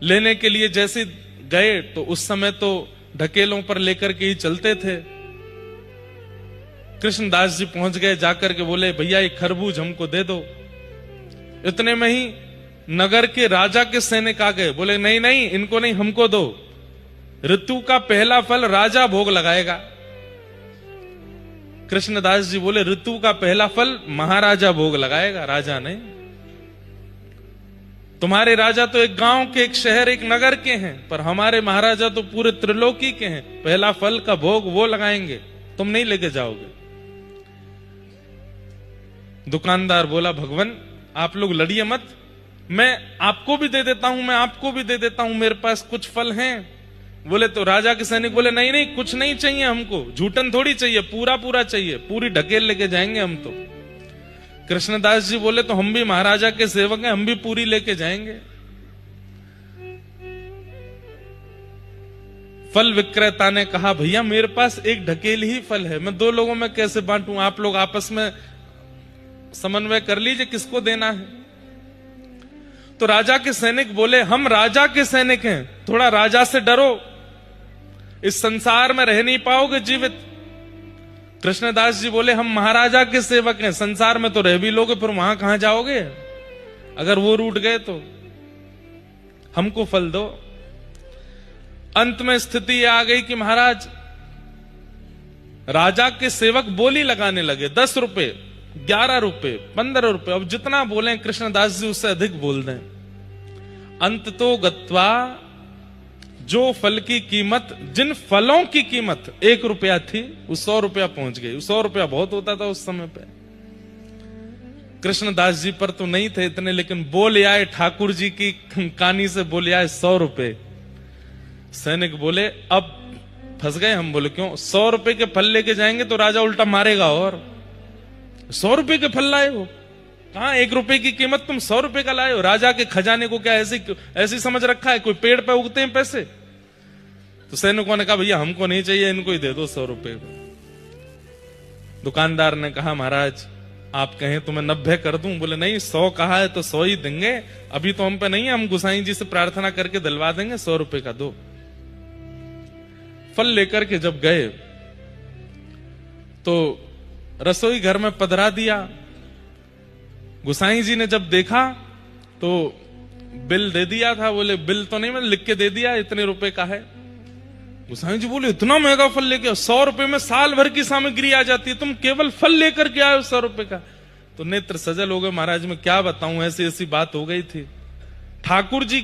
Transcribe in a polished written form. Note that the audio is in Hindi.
लेने के लिए जैसे गए तो उस समय तो ढकेलों पर लेकर के ही चलते थे। कृष्णदास जी पहुंच गए, जाकर के बोले भैया ये खरबूज हमको दे दो। इतने में ही नगर के राजा के सैनिक आ गए, बोले नहीं नहीं इनको नहीं हमको दो, ऋतु का पहला फल राजा भोग लगाएगा। कृष्णदास जी बोले ऋतु का पहला फल महाराजा भोग लगाएगा, राजा नहीं। तुम्हारे राजा तो एक गांव के, एक शहर, एक नगर के हैं, पर हमारे महाराजा तो पूरे त्रिलोकी के हैं। पहला फल का भोग वो लगाएंगे, तुम नहीं लेके जाओगे। दुकानदार बोला भगवान आप लोग लड़िए मत, मैं आपको भी दे देता हूं, मैं आपको भी दे देता हूं, मेरे पास कुछ फल हैं। बोले तो राजा के सैनिक बोले नहीं नहीं कुछ नहीं चाहिए हमको, झूठन थोड़ी चाहिए, पूरा पूरा चाहिए, पूरी ढकेल लेके जाएंगे हम तो। कृष्णदास जी बोले तो हम भी महाराजा के सेवक हैं, हम भी पूरी लेके जाएंगे। फल विक्रेता ने कहा भैया मेरे पास एक ढकेल ही फल है, मैं दो लोगों में कैसे बांटूं, आप लोग आपस में समन्वय कर लीजिए किसको देना है। तो राजा के सैनिक बोले हम राजा के सैनिक हैं, थोड़ा राजा से डरो, इस संसार में रह नहीं पाओगे जीवित। कृष्णदास जी बोले हम महाराजा के सेवक हैं, संसार में तो रह भी लोगे, फिर वहां कहां जाओगे, अगर वो रूठ गए तो हमको फल दो। अंत में स्थिति आ गई कि महाराज राजा के सेवक बोली लगाने लगे, 10 रुपए, 11 रुपए, 15 रुपए, अब जितना बोले कृष्णदास जी उससे अधिक बोल दें। अंत तो गत्वा जो फल की कीमत, जिन फलों की कीमत 1 रुपया थी वो 100 रुपया पहुंच गई। 100 रुपया बहुत होता था उस समय पे। कृष्णदास जी पर तो नहीं थे इतने, लेकिन बोले आए ठाकुर जी की कानी से, बोले आए 100 रुपए। सैनिक बोले अब फंस गए हम। बोले क्यों? 100 रुपए के फल लेके जाएंगे तो राजा उल्टा मारेगा। और 100 रुपए के फल लाए हो, कहां 1 रुपए की कीमत तुम 100 रुपए का लाए हो? राजा के खजाने को क्या ऐसी समझ रखा है, कोई पेड़ पे उगते हैं पैसे? तो सैनिकों ने कहा भैया हमको नहीं चाहिए, इनको ही दे दो 100 रुपए। दुकानदार ने कहा महाराज आप कहें तो मैं 90 कर दूं। बोले नहीं 100 कहा है तो 100 ही देंगे, अभी तो हम पे नहीं है, हम गुसाई जी से प्रार्थना करके दिलवा देंगे, 100 रुपए का दो। फल लेकर के जब गए तो रसोई घर में पधरा दिया। गुसाई जी ने जब देखा तो बिल दे दिया था। बोले बिल तो नहीं, मैंने लिख के दे दिया, इतने रुपए का है। गुसाई जी बोले इतना महंगा फल लेके, 100 रुपए में साल भर की सामग्री आ जाती है, तुम केवल फल लेकर के आए हो 100 रुपए का। तो नेत्र सजल हो गए, महाराज मैं क्या बताऊं, ऐसी ऐसी बात हो गई थी। ठाकुर जी